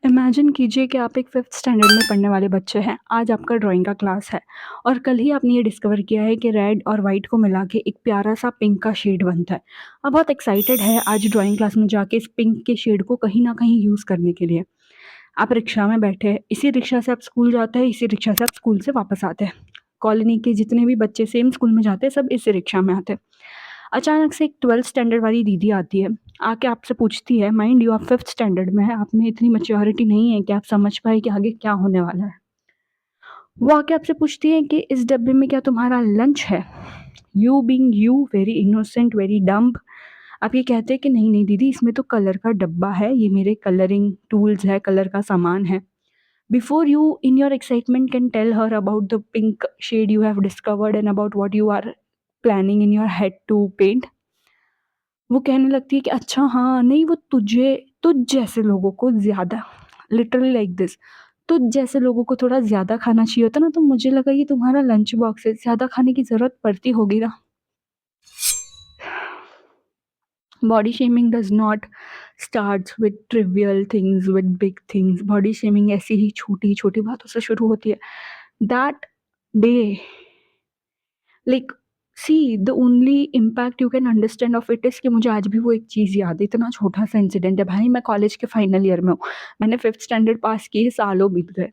Imagine कीजिए कि आप एक 5th स्टैंडर्ड में पढ़ने वाले बच्चे हैं। आज आपका ड्राइंग का क्लास है और कल ही आपने ये डिस्कवर किया है कि रेड और वाइट को मिला के एक प्यारा-सा पिंक का शेड बनता है। आप बहुत एक्साइटेड हैं आज ड्राइंग क्लास में जाके इस पिंक के शेड को कहीं न कहीं यूज़ करने के लिए। आप रिक्शा में बैठे हैं, इसी रिक्शा से आप स्कूल जाते हैं, इसी रिक्शा से आप स्कूल से वापस आते हैं। कॉलोनी के जितने भी बच्चे सेम स्कूल में जाते हैं, सब इसी रिक्शा में आते हैं। अचानक से एक 12th स्टैंडर्ड वाली दीदी आती है, आके आपसे पूछती है, माइंड यू आप 5th स्टैंडर्ड में हैं, आप में इतनी मैच्योरिटी नहीं है कि आप समझ पाएँ कि आगे क्या होने वाला है। वो आके आपसे पूछती है कि इस डब्बे में क्या तुम्हारा लंच है? You being you very innocent, very dumb, आप ये कहते हैं कि नहीं, नहीं दीदी इसमें तो कलर का डब्बा है, ये मेरे कलरिंग टूल्स है, कलर का सामान है। Before you in your excitement can tell her about the pink shade you have discovered and about what you are planning in your head to paint, वो कहने लगती है कि अच्छा हाँ, नहीं वो तुझ जैसे लोगों को ज़्यादा लिटरली लाइक दिस, तुझ जैसे लोगों को थोड़ा ज़्यादा खाना चाहिए होता ना, तो मुझे लगा ये तुम्हारा लंच बॉक्स है, ज़्यादा खाने की ज़रूरत पड़ती होगी ना। Body shaming does not starts with trivial things, with big things. Body shaming ऐसी ही छोटी-छोटी बातों से शुरू होती है। That day, like see the only impact you can understand of it is कि मुझे आज भी वो एक चीज़ याद है, इतना छोटा-सा इंसिडेंट है। भाई मैं कॉलेज के फाइनल ईयर में हूँ, मैंने 5th स्टैंडर्ड पास किए, सालों बीत गए।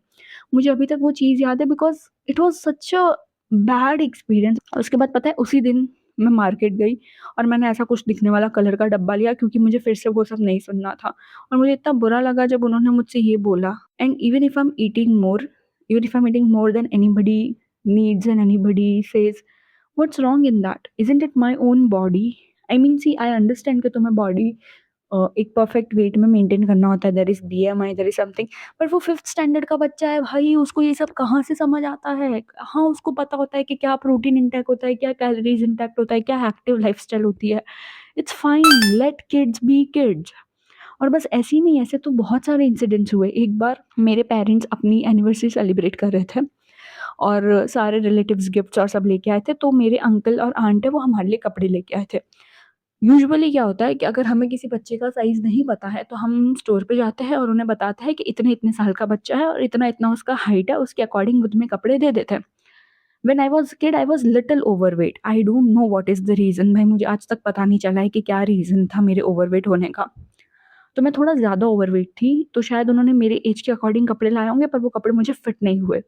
मुझे अभी तक वो चीज़ याद है because it was such a bad experience. उसके बाद पता है उसी दिन मैं मार्केट गई और मैंने ऐसा कुछ दिखने वाला कलर का डब्बा लिया क्योंकि मुझे फिर से वो सब नहीं सुनना था और मुझे इतना बुरा लगा जब उन्होंने मुझसे ये बोला। And even if I am eating more than anybody needs and anybody says, what's wrong in that? Isn't it my own body? I mean see I understand कि तुम्हें बॉडी एक परफेक्ट वेट में मेंटेन करना होता है, there is BMI, there is something, पर वो 5th standard का बच्चा है भाई, उसको ये सब कहाँ से समझ आता है? हाँ, उसको पता होता है कि क्या प्रोटीन इंटेक होता है, क्या कैलोरीज़ इंटेक होता है, क्या एक्टिव लाइफ़स्टाइल होती है। It's fine, let kids be kids. और बस ऐसे ही नहीं, ऐसे तो बहुत सारे इंसिडेंट्स हुए। एक बार मेरे पेरेंट्स अपनी एनिवर्सरी सेलिब्रेट कर रहे थे और सारे रिलेटिव्स गिफ्ट्स और सब लेके आए थे, तो मेरे अंकल और आंट है वो हमारे लिए कपड़े लेके आए थे। यूजुअली क्या होता है कि अगर हमें किसी बच्चे का साइज़ नहीं पता है, तो हम स्टोर पे जाते हैं और उन्हें बताते हैं कि इतने-इतने साल का बच्चा है और इतना-इतना उसका हाइट है, उसके अकॉर्डिंग वो तुम्हें कपड़े दे देते हैं। When I was kid I was little overweight, I don't know what is the reason, भाई मुझे आज तक पता नहीं चला है कि क्या रीज़न था मेरे ओवरवेट होने का। तो मैं थोड़ा ज़्यादा ओवरवेट थी, तो शायद उन्होंने मेरे ऐज के अकॉर्डिंग कपड़े लाए होंगे, पर वो कपड़े मुझे फिट नहीं हुए।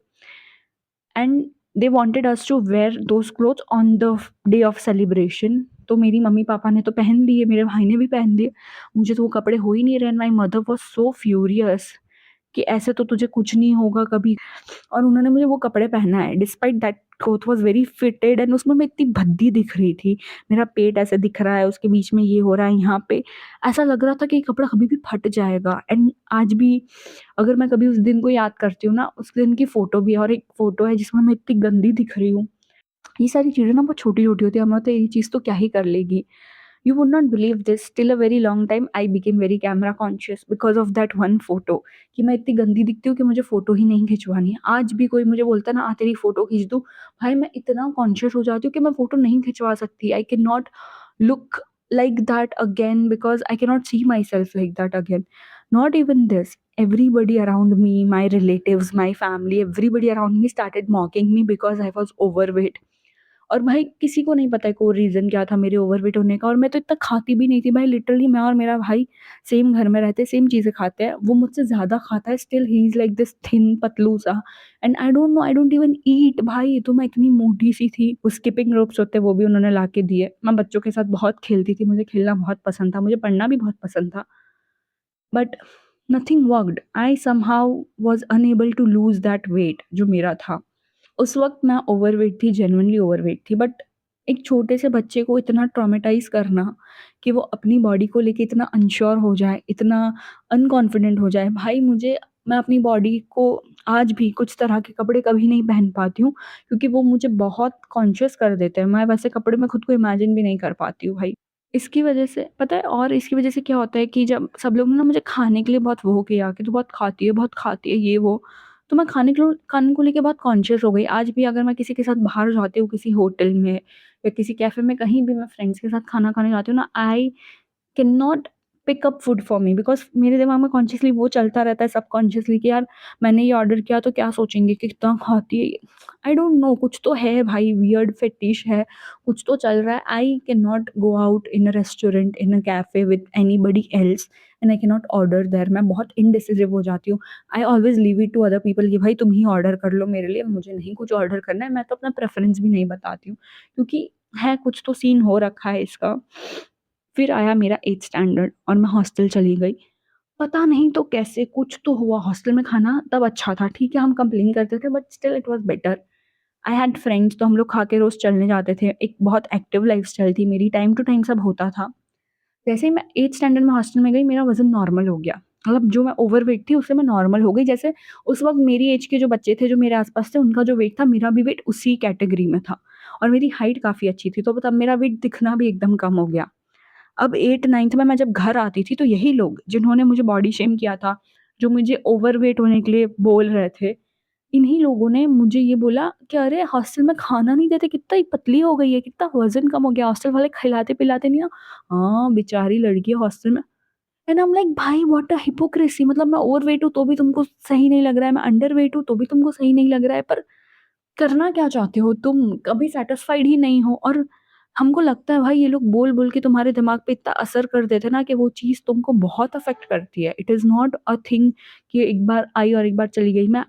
And they wanted us to wear those clothes on the day of celebration. तो मेरी मम्मी-पापा ने तो पहन लिए, मेरे भाई ने भी पहन लिए। मुझे तो वो कपड़े हो ही नहीं रहे and my mother was so furious कि ऐसे तो तुझे कुछ नहीं होगा कभी। और उन्होंने मुझे वो कपड़े पहनाए despite that cloth was very fitted and उसमें मैं इतनी भद्दी दिख रही थी। मेरा पेट ऐसे दिख रहा है, उसके बीच में ये हो रहा है यहाँ पे। ऐसा लग रहा था कि ये कपड़ा कभी भी फट जाएगा। एंड आज भी अगर मैं कभी उस दिन को याद करती हूँ ना, उस दिन की फ़ोटो भी है और एक फ़ोटो है जिसमें मैं इतनी गंदी दिख रही हूँ। ये सारी चीज़ें ना बहुत छोटी-छोटी होती है, हमें लगता है ये चीज़ तो क्या ही कर लेगी। You would not believe this, till a very long time I became very camera conscious because of that one photo, कि मैं इतनी गंदी दिखती हूँ कि मुझे फ़ोटो ही नहीं खिंचवानी है। आज भी कोई मुझे बोलता है ना, आ तेरी फ़ोटो खींच दूँ, भाई मैं इतना कॉन्शियस हो जाती हूँ कि मैं फ़ोटो नहीं खिंचवा सकती। आई can not look like that again because I cannot see myself like that again. Not even this, everybody around me, my relatives, my family, everybody around me started mocking me because I was overweight. और भाई किसी को नहीं पता है कि वो reason क्या था मेरे ओवरवेट होने का, और मैं तो इतना खाती भी नहीं थी भाई, लिटरली मैं और मेरा भाई सेम घर में रहते, सेम चीज़ें खाते हैं। वो मुझसे ज़्यादा खाता है, still he is like this thin पतलू-सा and I don't know, I don't even eat भाई, तो मैं इतनी मोटी-सी थी। वो स्किपिंग रोप्स होते हैं वो भी उन्होंने ला के दिए। मैं बच्चों के साथ बहुत खेलती थी, मुझे खेलना बहुत पसंद था, मुझे पढ़ना भी बहुत पसंद था। But nothing worked, I somehow was unable to lose that weight जो मेरा था। उस वक़्त मैं ओवरवेट थी, जेन्युइनली ओवरवेट थी, बट एक छोटे से बच्चे को इतना ट्रॉमेटाइज़ करना कि वो अपनी बॉडी को लेके इतना अनश्योर हो जाए, इतना अनकॉन्फिडेंट हो जाए। भाई मैं अपनी बॉडी को आज भी कुछ तरह के कपड़े कभी नहीं पहन पाती हूँ, क्योंकि वो मुझे बहुत कॉन्शियस कर देते हैं। मैं वैसे कपड़े में खुद को इमेजिन भी नहीं कर पाती हूँ भाई। इसकी वजह से पता है, और इसकी वजह से क्या होता है कि जब सब लोग ना मुझे खाने के लिए बहुत वो किया कि तू बहुत खाती है ये वो। तो मैं खाने को लेके बहुत कॉन्शियस हो गई। आज भी अगर मैं किसी के साथ बाहर जाती हूँ, किसी होटल में या किसी कैफ़े में, कहीं भी मैं फ्रेंड्स के साथ खाना खाने जाती हूँ ना, I can not pick up food for me, because मेरे दिमाग में कॉन्शियसली वो चलता रहता है सबकॉन्शियसली कि यार मैंने ये ऑर्डर किया तो क्या सोचेंगे कि कितना खाती है ये? आई डोंट नो, कुछ तो है भाई, वियर्ड फेटिश है, कुछ तो चल रहा है। I can not go out in a restaurant, in a cafe with anybody else and I can not order there. मैं बहुत इंडिसिसिव हो जाती हूँ। I always leave it to other people कि भाई तुम ही ऑर्डर कर लो मेरे लिए, मुझे नहीं कुछ ऑर्डर करना है। मैं तो अपना प्रेफ़रेंस भी नहीं बताती हूँ, क्योंकि है कुछ तो सीन हो रखा है इसका। फिर आया मेरा 8th स्टैंडर्ड और मैं हॉस्टल चली गई। पता नहीं तो कैसे कुछ तो हुआ, हॉस्टल में खाना तब अच्छा था, ठीक है हम कंप्लेन करते थे but still it was better. I had friends, तो हम लोग खा के रोज़ चलने जाते थे। एक बहुत एक्टिव लाइफ़स्टाइल थी मेरी, टाइम टू टाइम सब होता था। जैसे ही मैं 8th स्टैंडर्ड में हॉस्टल में गई, मेरा वज़न नॉर्मल हो गया। मतलब जो मैं ओवरवेट थी उससे मैं नॉर्मल हो गई। जैसे उस वक़्त मेरी ऐज के जो बच्चे थे जो मेरे आस-पास थे, उनका जो वेट था मेरा भी वेट उसी कैटेगरी में था और मेरी हाइट काफ़ी अच्छी थी, तो तब मेरा वेट दिखना भी एकदम कम हो गया। अब 8th-9th में मैं जब घर आती थी तो यही लोग जिन्होंने मुझे बॉडी शेम किया था, जो मुझे ओवरवेट होने के लिए बोल रहे थे, इन्हीं लोगों ने मुझे ये बोला कि अरे हॉस्टल में खाना नहीं देते, कितना ही पतली हो गई है, कितना वज़न कम हो गया, हॉस्टल वाले खिलाते-पिलाते नहीं ना। हाँ, बेचारी लड़की है हॉस्टल में। एंड आई एम लाइक भाई व्हाट अ हिपोक्रेसी, मतलब मैं ओवरवेट हूँ तो भी तुमको सही नहीं लग रहा है, मैं अंडरवेट हूँ तो भी तुमको सही नहीं लग रहा है, पर करना क्या चाहते हो तुम? कभी सैटिस्फाइड ही नहीं हो। और हमको लगता है भाई ये लोग बोल-बोल के तुम्हारे दिमाग पे इतना असर कर देते हैं ना कि वो चीज़ तुमको बहुत अफ़ेक्ट करती है। It is not a thing कि एक बार आई और एक बार चली गई। मैं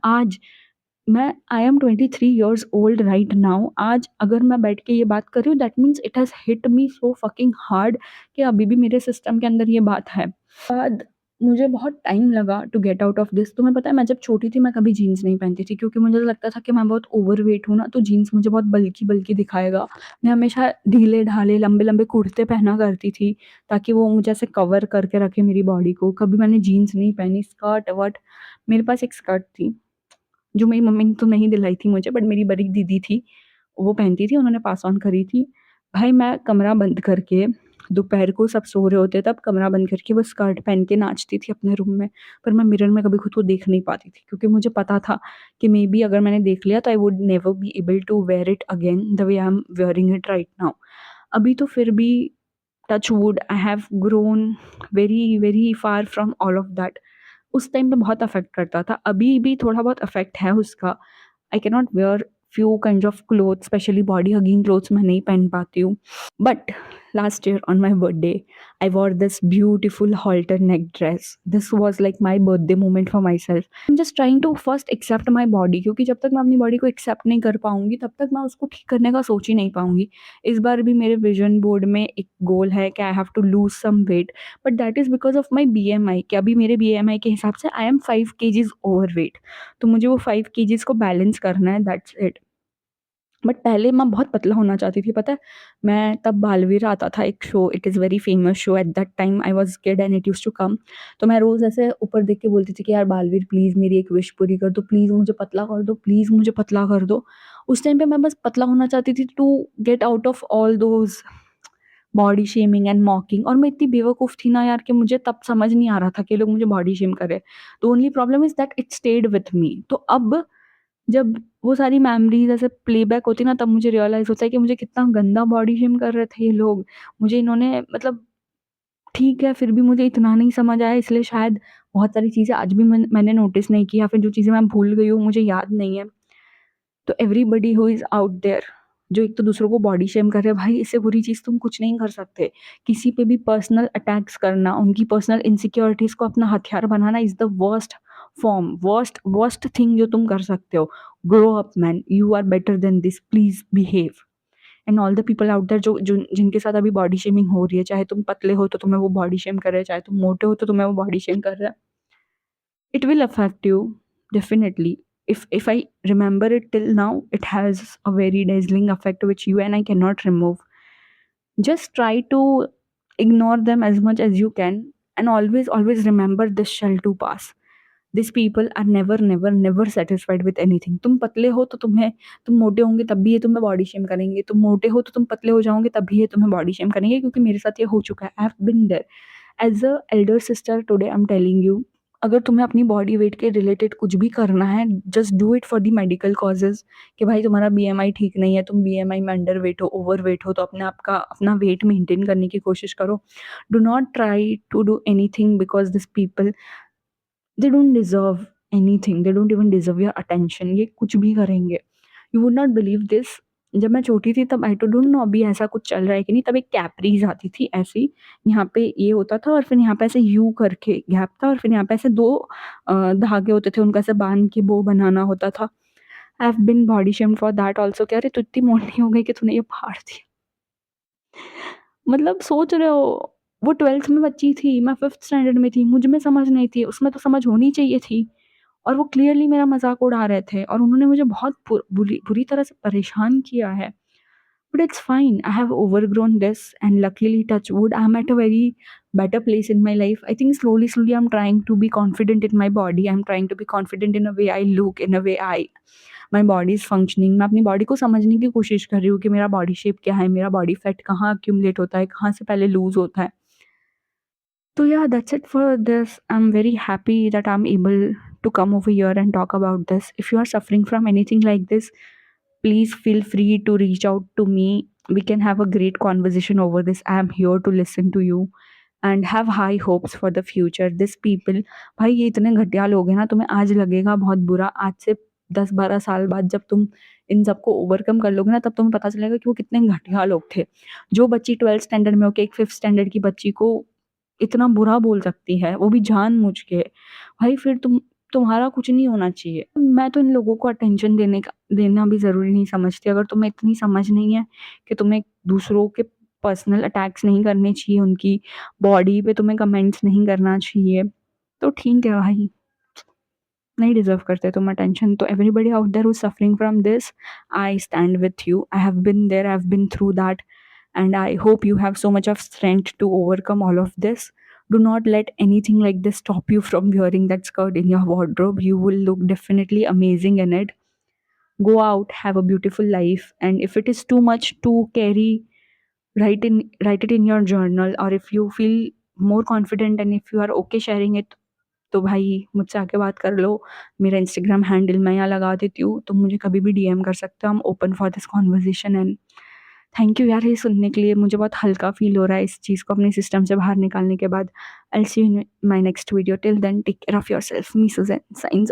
I am 23 years old right now. आज अगर मैं बैठ के ये बात कर रही हूँ that means it has hit me so fucking hard कि अभी भी मेरे सिस्टम के अंदर ये बात है। बाद मुझे बहुत टाइम लगा to get out of this. तुम्हें पता है मैं जब छोटी थी मैं कभी जीन्स नहीं पहनती थी, क्योंकि मुझे लगता था कि मैं बहुत ओवरवेट हूँ ना, तो जीन्स मुझे बहुत बल्की-बल्की दिखाएगा। मैं हमेशा ढीले-ढाले, लंबे-लंबे कुर्ते पहना करती थी ताकि वो मुझे ऐसे कवर करके रखे मेरी बॉडी को। कभी मैंने जीन्स नहीं पहनी, स्कर्ट-वर्ट। मेरे पास एक स्कर्ट थी जो मेरी मम्मी ने तो नहीं दिलाई थी मुझे, बट मेरी बड़ी दीदी थी, वो पहनती थी, उन्होंने पास ऑन करी थी। भाई मैं कमरा बंद करके, दोपहर को सब सो रहे होते तब कमरा बंद करके वो स्कर्ट पहन के नाचती थी अपने रूम में। पर मैं मिरर में कभी खुद को देख नहीं पाती थी, क्योंकि मुझे पता था कि मेबी अगर मैंने देख लिया तो I would never be able to wear it again the way I am wearing it right now. अभी तो फिर भी touch wood I have grown very, very far from all of that. उस टाइम पे बहुत अफ़ेक्ट करता था, अभी भी थोड़ा बहुत अफ़ेक्ट है उसका। आई can not wear few kinds of clothes, specially body hugging clothes मैं नहीं पहन पाती हूँ। But last year on my birthday, I wore this beautiful halter neck dress. This was like my birthday moment for myself. I'm just trying to first accept my body, क्योंकि जब तक मैं अपनी बॉडी को एक्सेप्ट नहीं कर पाऊँगी तब तक मैं उसको ठीक करने का सोच ही नहीं पाऊँगी। इस बार भी मेरे विज़न बोर्ड में एक गोल है कि I have to lose some weight, but that is because of my BMI कि अभी मेरे बीएमआई के हिसाब से आई एम 5 केजीज़ ओवरवेट। तो मुझे वो 5 केजीज़ को बैलेंस करना है, दैट्स इट। बट पहले मैं बहुत पतला होना चाहती थी, पता है? मैं तब बालवीर आता था एक show, it is very famous show at that time I was kid and it used to come. तो मैं रोज़ ऐसे ऊपर देख के बोलती थी कि यार बालवीर प्लीज़ मेरी एक विश पूरी कर दो, प्लीज़ मुझे पतला कर दो, प्लीज़ मुझे पतला कर दो। उस टाइम पे मैं बस पतला होना चाहती थी to get out of all those body shaming and mocking. और मैं इतनी बेवकूफ़ थी ना यार कि मुझे तब समझ नहीं आ रहा था कि ये लोग मुझे बॉडी शेम कर रहे हैं। The only problem is that it stayed with me. तो अब जब वो सारी मेमोरीज़ ऐसे प्लेबैक होती है ना, तब मुझे रियलाइज़ होता है कि मुझे कितना गंदा बॉडी शेम कर रहे थे ये लोग। मुझे इन्होंने मतलब ठीक है, फिर भी मुझे इतना नहीं समझ आया, इसलिए शायद बहुत सारी चीज़ें आज भी मैंने नोटिस नहीं की, या फिर जो चीज़ें मैं भूल गई हूँ मुझे याद नहीं है। तो everybody who is out there जो एक तो दूसरों को बॉडी शेम कर रहे हैं, भाई इससे बुरी चीज़ तुम कुछ नहीं कर सकते। किसी पे भी पर्सनल अटैक्स करना, उनकी पर्सनल इनसिक्योरिटीज़ को अपना हथियार बनाना is the worst form, worst worst thing जो तुम कर सकते हो। Grow up man, you are better than this, please behave. And all the people out there जो जो जिनके साथ अभी बॉडी शेमिंग हो रही है, चाहे तुम पतले हो तो तुम्हें वो बॉडी शेम कर रहे हैं, चाहे तुम मोटे हो तो तुम्हें वो बॉडी शेम कर रहा है। It will affect you, definitely. If I remember it till now, it has a very dazzling effect which you and I cannot remove. Just try to ignore them as much as you can, and always remember this shall too pass. These people are never satisfied with anything. तुम पतले हो तो तुम मोटे होंगे तब भी ये तुम्हें बॉडी शेम करेंगे, तुम मोटे हो तो तुम पतले हो जाओगे तब भी ये तुम्हें बॉडी शेम करेंगे, क्योंकि मेरे साथ ये हो चुका है। I have been there as a elder sister. Today I am telling you, अगर तुम्हें अपनी बॉडी वेट के रिलेटेड कुछ भी करना है, just do it for the medical causes, कि भाई तुम्हारा बीएमआई ठीक नहीं है, तुम बीएमआई में अंडर वेट हो, ओवर वेट हो, तो अपने आप का अपना वेट मेंटेन करने की कोशिश करो। Do not try to do anything because this people, they don't deserve anything, they don't even deserve your attention. ये कुछ भी करेंगे। You would not believe this, जब मैं छोटी थी तब आई डोंट नो अभी ऐसा कुछ चल रहा है कि नहीं, तब एक कैप्रीज़ आती थी ऐसी, यहाँ पे ये होता था और फिर यहाँ पे ऐसे यू करके गैप था और फिर यहाँ पे ऐसे 2 धागे होते थे, उनको ऐसे बाँध के बो बनाना होता था। I have been body shamed for that also, कि अरे तू इतनी मोटी हो गई कि तूने ये फाड़ दिया। मतलब सोच रहे हो, वो 12th में बच्ची थी, मैं 5th स्टैंडर्ड में थी, मुझ में समझ नहीं थी, उसमें तो समझ होनी चाहिए थी। और वो क्लियरली मेरा मज़ाक उड़ा रहे थे और उन्होंने मुझे बहुत बुरी बुरी तरह से परेशान किया है। But it's fine. I have overgrown this, and luckily, touch wood, I'm at a very better place in my life. I think slowly, slowly, I'm trying to be confident in my body. I'm trying to be confident in a way I look, in a way my body is functioning. मैं अपनी body को समझने की कोशिश कर रही हूँ कि मेरा बॉडी शेप क्या है, मेरा बॉडी फैट कहाँ अक्यूमुलेट होता है, कहाँ से पहले लूज़ होता है। So yeah, that's it for this. I'm very happy that I'm able to come over here and talk about this. If you are suffering from anything like this, please feel free to reach out to me. We can have a great conversation over this. I am here to listen to you and have high hopes for the future. This people, भाई ये इतने घटिया लोग हैं ना, तुम्हें आज लगेगा बहुत बुरा, आज से 10-12 साल बाद जब तुम इन सबको ओवरकम कर लोगे ना, तब तुम्हें पता चलेगा कि वो कितने घटिया लोग थे। जो बच्ची 12th स्टैंडर्ड में होके एक 5th स्टैंडर्ड की बच्ची को इतना बुरा बोल सकती है, वो भी जानबूझ के, भाई फिर तुम्हारा कुछ नहीं होना चाहिए। मैं तो इन लोगों को अटेंशन देना भी ज़रूरी नहीं समझती। अगर तुम्हें इतनी समझ नहीं है कि तुम्हें दूसरों के पर्सनल अटैक्स नहीं करने चाहिए, उनकी बॉडी पे तुम्हें कमेंट्स नहीं करना चाहिए, तो ठीक है भाई, नहीं डिज़र्व करते तुम अटेंशन। तो everybody out there who is suffering from this, I stand with you. I have been there, I have been through that, and I hope you have so much of strength to overcome all of this. Do not let anything like this stop you from wearing that skirt in your wardrobe. You will look definitely amazing in it. Go out, have a beautiful life, and if it is too much to carry, write it in your journal, or if you feel more confident and if you are okay sharing it, तो भाई मुझसे आके बात कर लो। मेरा Instagram handle मैं यहाँ लगा देती हूँ, तुम मुझे कभी भी डीएम कर सकते हो। I am open for this conversation and thank you यार ये सुनने के लिए। मुझे बहुत हल्का फ़ील हो रहा है इस चीज़ को अपने सिस्टम से बाहर निकालने के बाद। I will see you in my next video. Till then take care of yourself. Me Suzanne signs of.